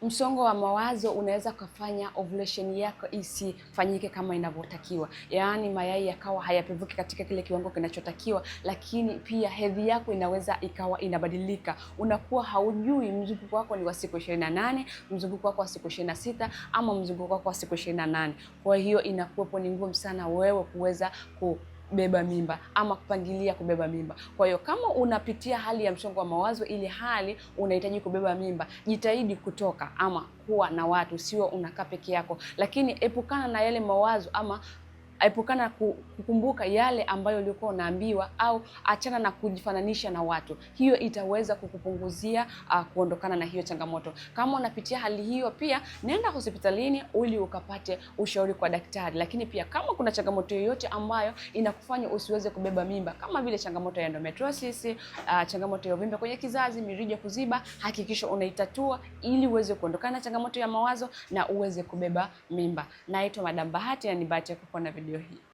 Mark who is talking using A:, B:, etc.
A: Msongo wa mawazo unaweza kufanya ovulation yako isifanyike kama inavyotakiwa, yaani mayai yakawa hayapevuki katika kile kiwango kinachotakiwa, lakini pia hedhi yako inaweza ikawa inabadilika. Unakuwa haujui mzunguko wako ni wa siku 28, mzunguko wako wa siku 26 ama mzunguko wako wa siku 28. Kwa hiyo inakuwa ni ngumu sana wewe kuweza kubeba mimba ama kupangilia kubeba mimba. Kwa hiyo kama unapitia hali ya msongo wa mawazo, ili hali unahitaji kubeba mimba, jitahidi kutoka ama kuwa na watu, sio unakaa peke yako. Lakini epukana na yale mawazo ama epukana kukumbuka yale ambayo ulikuwa unaambiwa, au achana na kujifananisha na watu. Hiyo itaweza kukupunguzia kuondokana na hiyo changamoto. Kama unapitia hali hiyo, pia nenda hospitalini ili ukapate ushauri kwa daktari. Lakini pia kama kuna changamoto yoyote ambayo inakufanya usiweze kubeba mimba, kama vile changamoto ya endometriosis, changamoto ya uvimbe kwenye kizazi, mirija kuziba, hakikisha unaitatua ili uweze kuondokana na changamoto ya mawazo na uweze kubeba mimba. Naitwa Madam Bahati na ni bahati yako kuona video hii.